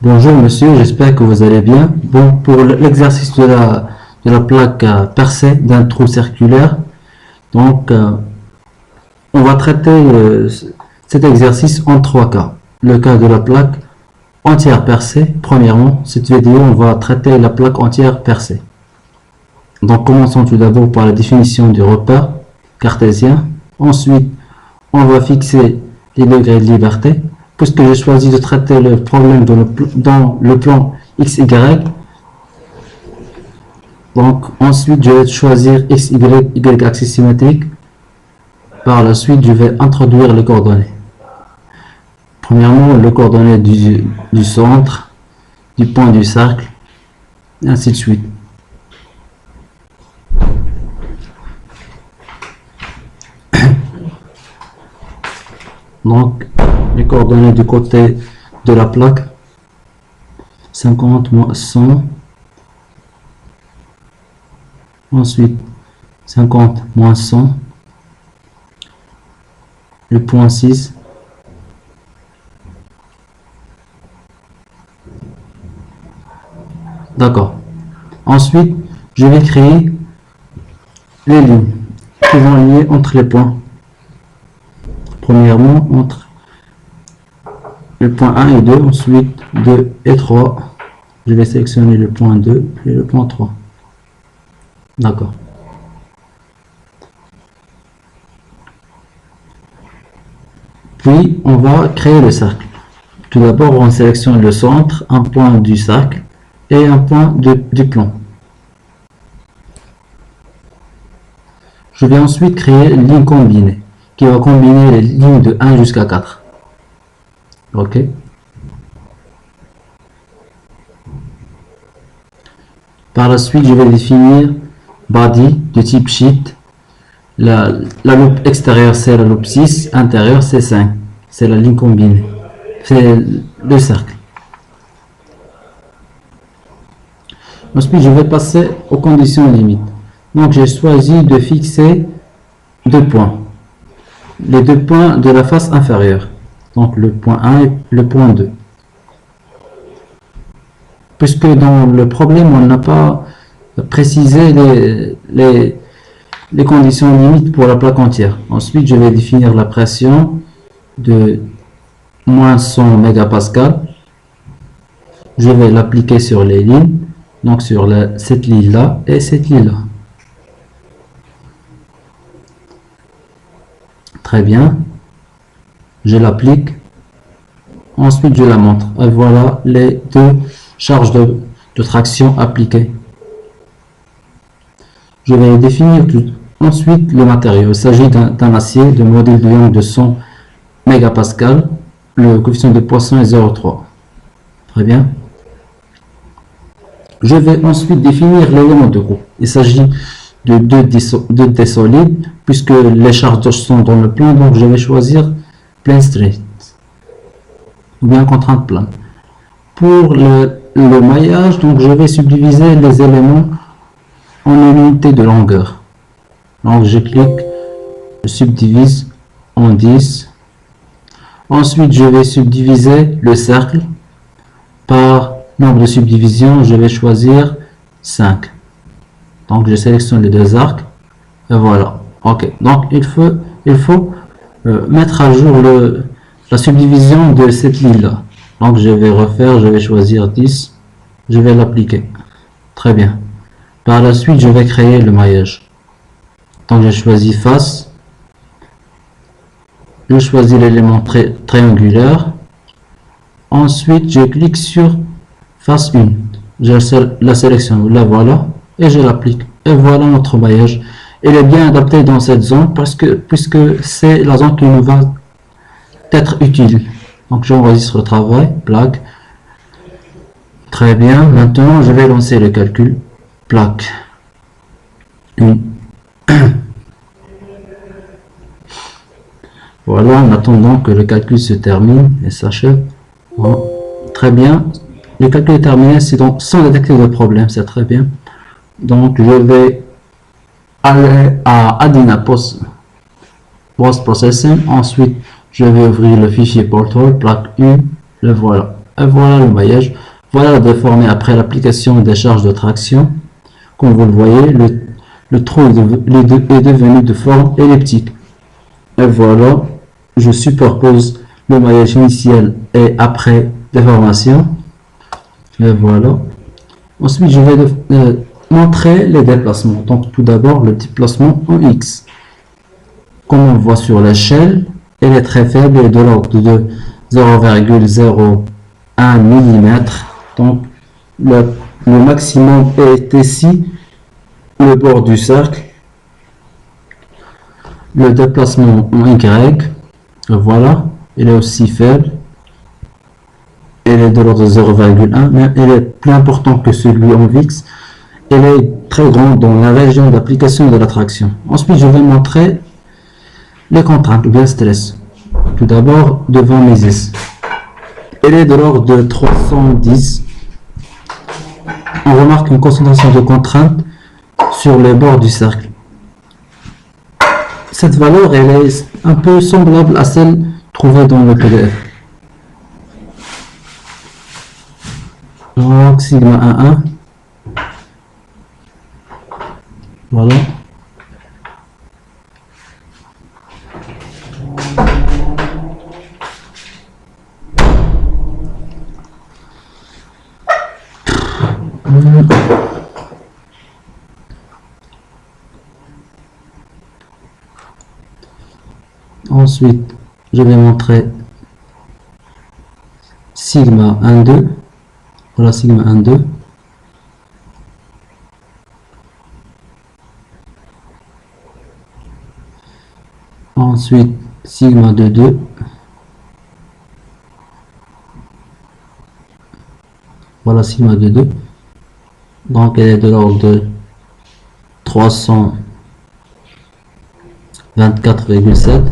Bonjour monsieur, j'espère que vous allez bien. Bon, pour l'exercice de la plaque percée d'un trou circulaire, donc on va traiter cet exercice en trois cas. Le cas de la plaque entière percée. Premièrement, cette vidéo, on va traiter la plaque entière percée. Donc commençons tout d'abord par la définition du repère cartésien. Ensuite, on va fixer les degrés de liberté. Puisque j'ai choisi de traiter le problème dans le plan XY, donc ensuite je vais choisir X, Y axis symétrique. Par la suite, je vais introduire les coordonnées. Premièrement, les coordonnées du centre, du point du cercle, et ainsi de suite. Donc, les coordonnées du côté de la plaque, 50 moins 100, ensuite 50 moins 100, le point 6, d'accord. Ensuite, je vais créer les lignes qui vont lier entre les points. Premièrement, entre le point 1 et 2, ensuite 2 et 3. Je vais sélectionner le point 2 et le point 3. D'accord. Puis, on va créer le cercle. Tout d'abord, on sélectionne le centre, un point du cercle et un point du plan. Je vais ensuite créer une ligne combinée qui va combiner les lignes de 1 jusqu'à 4. Ok. Par la suite, je vais définir body de type sheet. La loupe extérieure, c'est la loupe 6, intérieure, c'est 5. C'est la ligne combinée. C'est le cercle. Ensuite, je vais passer aux conditions limites. Donc, j'ai choisi de fixer deux points. Les deux points de la face inférieure. Donc, le point 1 et le point 2. Puisque dans le problème, on n'a pas précisé les conditions limites pour la plaque entière. Ensuite, je vais définir la pression de moins 100 mégapascal. Je vais l'appliquer sur les lignes. Donc, sur cette ligne-là et cette ligne-là. Très bien. Je l'applique. Ensuite, je la montre. Et voilà les deux charges de traction appliquées. Je vais définir ensuite le matériau. Il s'agit d'un acier de modèle de Young de 100 mégapascal. Le coefficient de Poisson est 0,3. Très bien. Je vais ensuite définir l'élément de groupe. Il s'agit de deux dés solides, puisque les charges sont dans le plan, donc je vais choisir plane straight, ou bien contrainte plane. Pour le maillage, donc je vais subdiviser les éléments en unités de longueur. Donc je clique, je subdivise en 10. Ensuite, je vais subdiviser le cercle par nombre de subdivisions, je vais choisir 5. Donc, je sélectionne les deux arcs. Et voilà. Ok. Donc, il faut mettre à jour la subdivision de cette ligne-là. Donc, je vais refaire, je vais choisir 10. Je vais l'appliquer. Très bien. Par la suite, je vais créer le maillage. Donc, je choisis face. Je choisis l'élément triangulaire. Ensuite, je clique sur face 1, je la sélectionne, la voilà, et je l'applique. Et voilà notre maillage. Il est bien adapté dans cette zone puisque c'est la zone qui nous va être utile. Donc j'enregistre le travail, plaque. Très bien, maintenant je vais lancer le calcul. Plaque 1. Voilà, en attendant que le calcul se termine et s'achève. Bon, très bien. Le calcul est terminé, c'est donc sans détecter de problème, c'est très bien. Donc, je vais aller à Adina Post Processing. Ensuite, je vais ouvrir le fichier Portal, plaque 1, le voilà. Et voilà le maillage. Voilà la déformée après l'application des charges de traction. Comme vous le voyez, le trou est devenu de forme elliptique. Et voilà, je superpose le maillage initial et après déformation. Et voilà. Ensuite, je vais montrer les déplacements. Donc, tout d'abord, le déplacement en X. Comme on voit sur l'échelle, elle est très faible et de l'ordre de 0,01 mm. Donc, le maximum est ici, le bord du cercle. Le déplacement en Y, voilà, il est aussi faible. Elle est de l'ordre de 0,1, mais elle est plus importante que celui en VIX. Elle est très grande dans la région d'application de la traction. Ensuite, je vais montrer les contraintes ou bien stress. Tout d'abord, devant mes is. Elle est de l'ordre de 310. On remarque une concentration de contraintes sur les bords du cercle. Cette valeur, elle est un peu semblable à celle trouvée dans le PDF. Donc, sigma 1,1. Voilà. Ensuite, je vais montrer sigma 1,2. Voilà sigma 1,2. Ensuite, sigma 2,2. Voilà sigma 2,2. Donc, elle est de l'ordre de 324,7.